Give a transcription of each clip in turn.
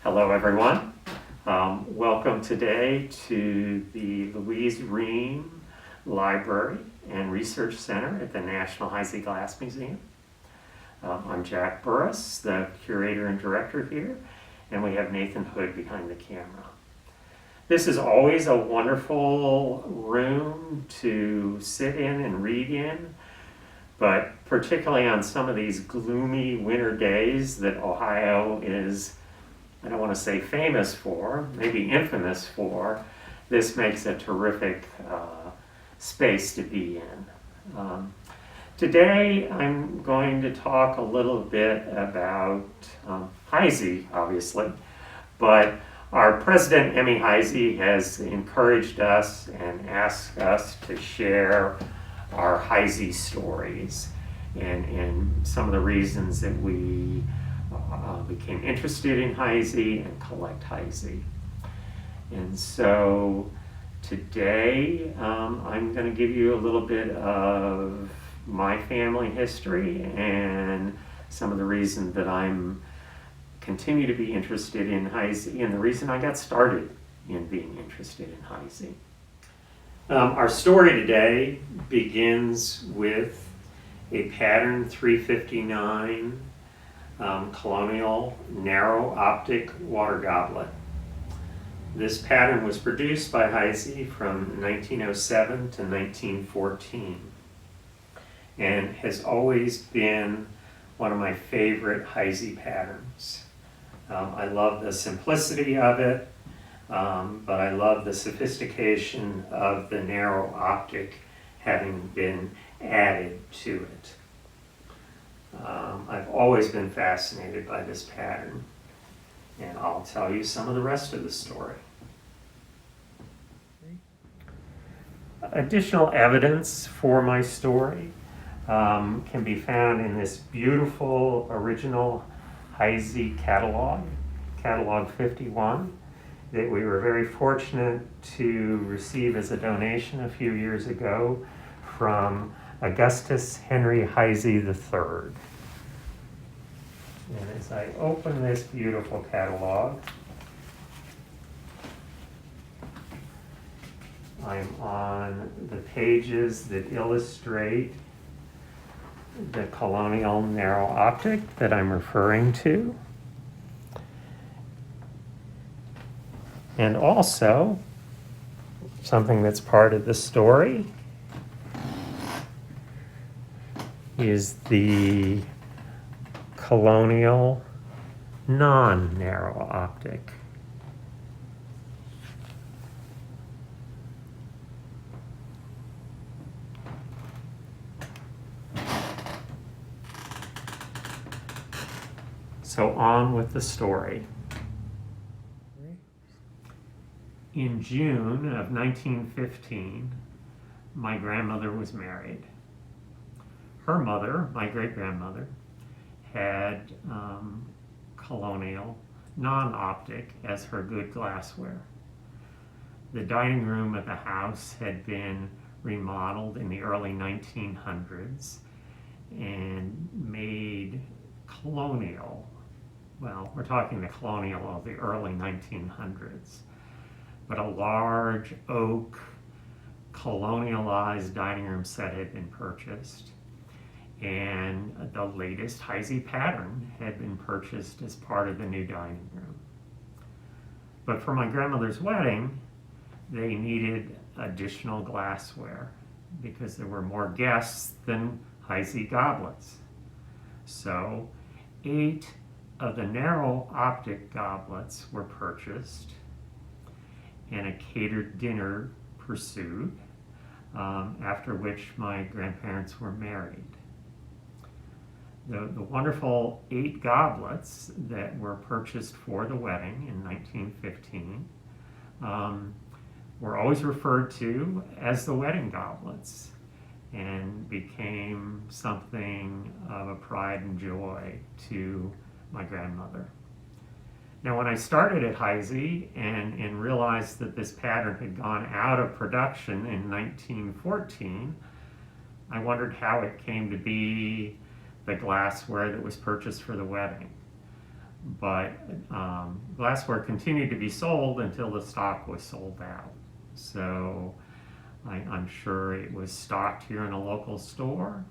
Hello everyone. Welcome today to the Louise Ream Library and Research Center at the National Heisey Glass Museum. I'm Jack Burriss, the curator and director here, and we have Nathan Hood behind the camera. This is always a wonderful room to sit in and read in, but particularly on some of these gloomy winter days that Ohio is, I don't want to say famous for, maybe infamous for, this makes a terrific space to be in. Today I'm going to talk a little bit about Heisey, obviously, but our president, Emmy Heisey, has encouraged us and asked us to share our Heisey stories and some of the reasons that we became interested in Heisey and collect Heisey. And so today I'm going to give you a little bit of my family history and some of the reasons that I'm continue to be interested in Heisey and the reason I got started in being interested in Heisey. Our story today begins with a pattern 359 colonial narrow optic water goblet. This pattern was produced by Heisey from 1907 to 1914 and has always been one of my favorite Heisey patterns. I love the simplicity of it, but I love the sophistication of the narrow optic having been added to it. I've always been fascinated by this pattern, and I'll tell you some of the rest of the story. Additional evidence for my story can be found in this beautiful original Heisey Catalog, Catalog 51, that we were very fortunate to receive as a donation a few years ago from Augustus Henry Heisey III. And as I open this beautiful catalog, I'm on the pages that illustrate the colonial narrow optic that I'm referring to. And also, something that's part of the story is the colonial non-narrow optic. So on with the story. In June of 1915, my grandmother was married. Her mother, my great-grandmother, had colonial non-optic as her good glassware. The dining room of the house had been remodeled in the early 1900s and made colonial. Well, we're talking the colonial of the early 1900s. But a large oak colonialized dining room set had been purchased, and the latest Heisey pattern had been purchased as part of the new dining room. But for my grandmother's wedding, they needed additional glassware because there were more guests than Heisey goblets. So 8 of the narrow optic goblets were purchased, and a catered dinner pursued, after which my grandparents were married. The wonderful 8 goblets that were purchased for the wedding in 1915 were always referred to as the wedding goblets and became something of a pride and joy to my grandmother. Now, when I started at Heisey and realized that this pattern had gone out of production in 1914, I wondered how it came to be the glassware that was purchased for the wedding. but glassware continued to be sold until the stock was sold out. So I'm sure it was stocked here in a local store.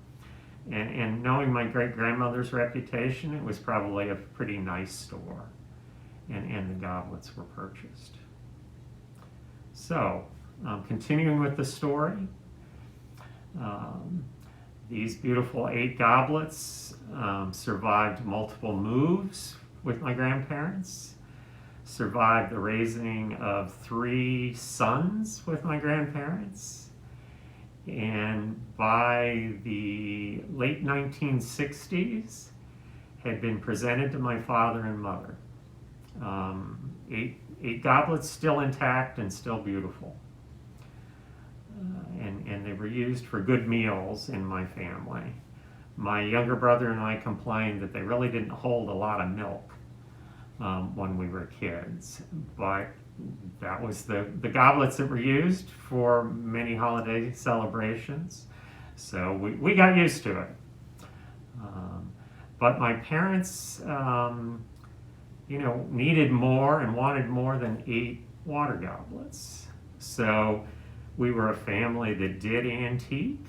And knowing my great-grandmother's reputation, it was probably a pretty nice store. And the goblets were purchased. So, continuing with the story, these beautiful 8 goblets survived multiple moves with my grandparents, survived the raising of 3 sons with my grandparents, and by the late 1960s had been presented to my father and mother. 8 goblets still intact and still beautiful. And they were used for good meals in my family. My younger brother and I complained that they really didn't hold a lot of milk when we were kids, but that was the goblets that were used for many holiday celebrations, so we got used to it. But my parents, needed more and wanted more than 8 water goblets. So we were a family that did antique,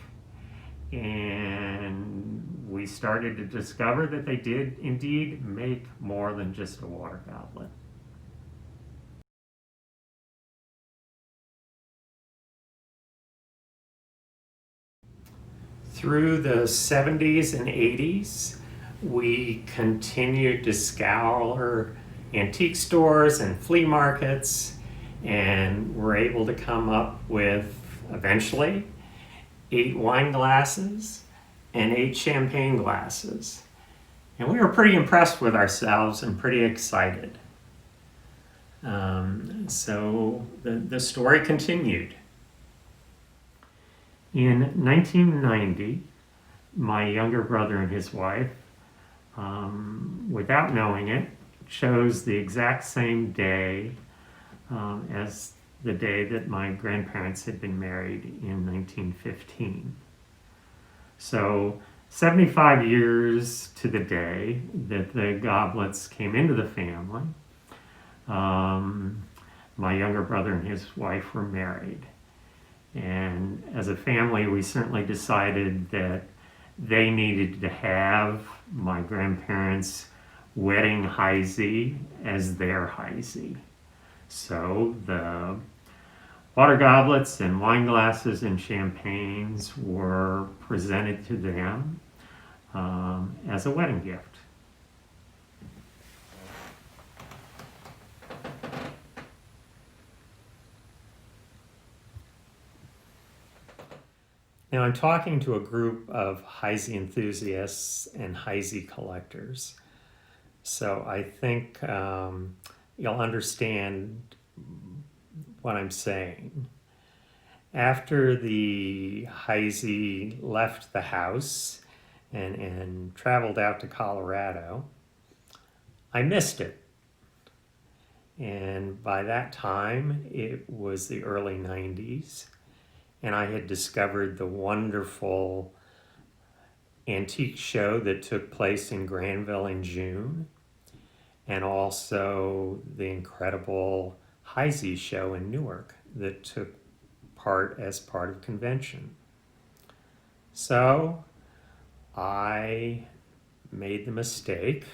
and we started to discover that they did indeed make more than just a water goblet. Through the 70s and 80s, we continued to scour antique stores and flea markets, and were able to come up with, eventually, 8 wine glasses and 8 champagne glasses. And we were pretty impressed with ourselves and pretty excited. So the story continued. In 1990, my younger brother and his wife, without knowing it, chose the exact same day as the day that my grandparents had been married in 1915. So 75 years to the day that the goblets came into the family, my younger brother and his wife were married. And as a family, we certainly decided that they needed to have my grandparents' wedding Heisey as their Heisey. So the water goblets and wine glasses and champagnes were presented to them as a wedding gift. Now I'm talking to a group of Heisey enthusiasts and Heisey collectors. So I think you'll understand what I'm saying. After the Heisey left the house and traveled out to Colorado, I missed it. And by that time, it was the early 90s, and I had discovered the wonderful antique show that took place in Granville in June, and also the incredible Heisey show in Newark that took part as part of convention. So I made the mistake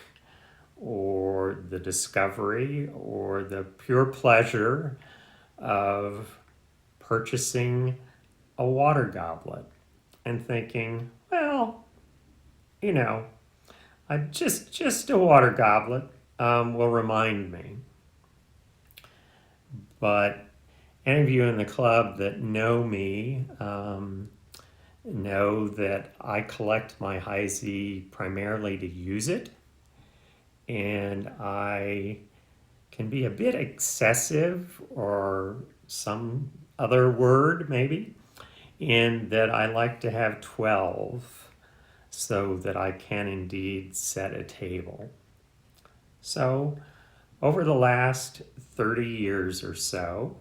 or the discovery or the pure pleasure of purchasing a water goblet and thinking, well, just a water goblet will remind me. But any of you in the club that know me know that I collect my Heisey primarily to use it, and I can be a bit excessive, or some other word maybe, in that I like to have 12 so that I can indeed set a table. So over the last 30 years or so,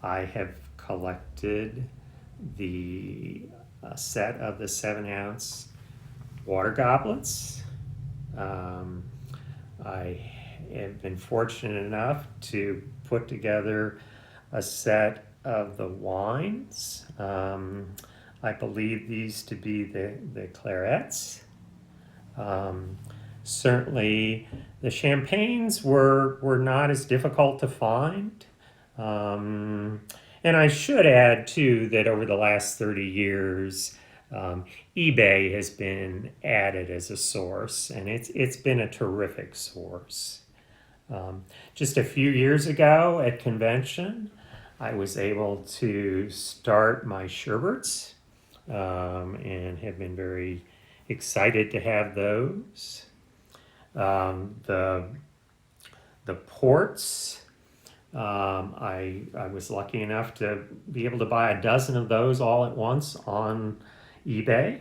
I have collected the set of the 7-ounce water goblets. I have been fortunate enough to put together a set of the wines. I believe these to be the clarets. Certainly the champagnes were not as difficult to find. And I should add too that over the last 30 years, eBay has been added as a source, and it's been a terrific source. Just a few years ago at convention, I was able to start my sherbets, and have been very excited to have those. The ports, I was lucky enough to be able to buy a dozen of those all at once on eBay.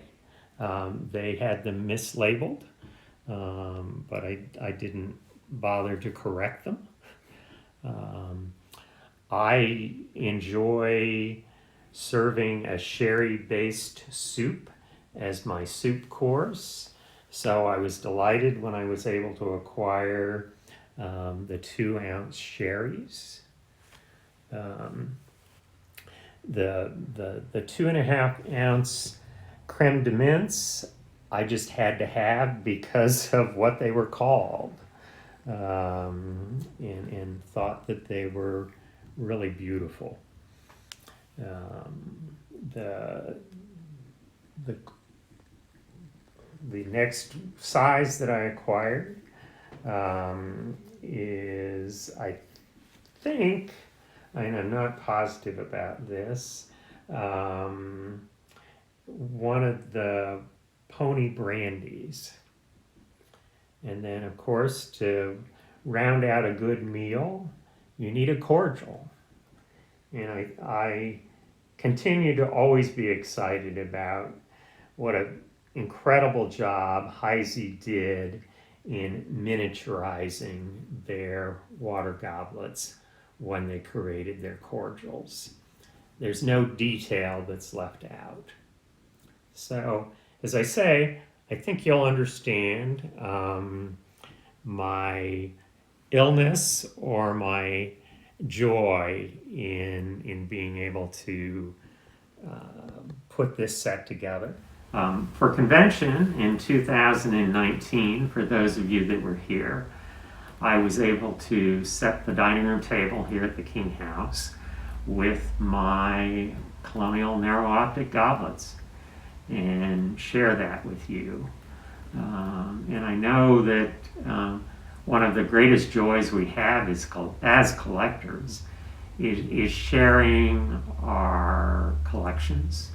They had them mislabeled, but I didn't bother to correct them. I enjoy serving a sherry-based soup as my soup course, so I was delighted when I was able to acquire the 2-ounce sherries. The 2.5-ounce creme de mince I just had to have because of what they were called, and thought that they were really beautiful. The next size that I acquired is, I think, and I'm not positive about this, one of the pony brandies. And then, of course, to round out a good meal, you need a cordial. And I continue to always be excited about what an incredible job Heisey did in miniaturizing their water goblets when they created their cordials. There's no detail that's left out. So, as I say, I think you'll understand my illness or my joy in being able to put this set together. For convention in 2019, for those of you that were here, I was able to set the dining room table here at the King House with my colonial narrow optic goblets and share that with you. And I know that one of the greatest joys we have as collectors is sharing our collections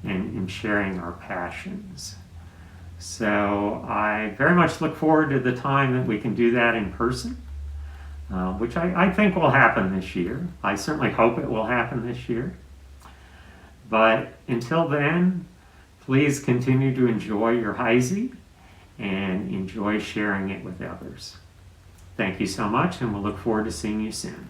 and sharing our passions. So I very much look forward to the time that we can do that in person, which I think will happen this year. I certainly hope it will happen this year. But until then, please continue to enjoy your Heisey and enjoy sharing it with others. Thank you so much, and we'll look forward to seeing you soon.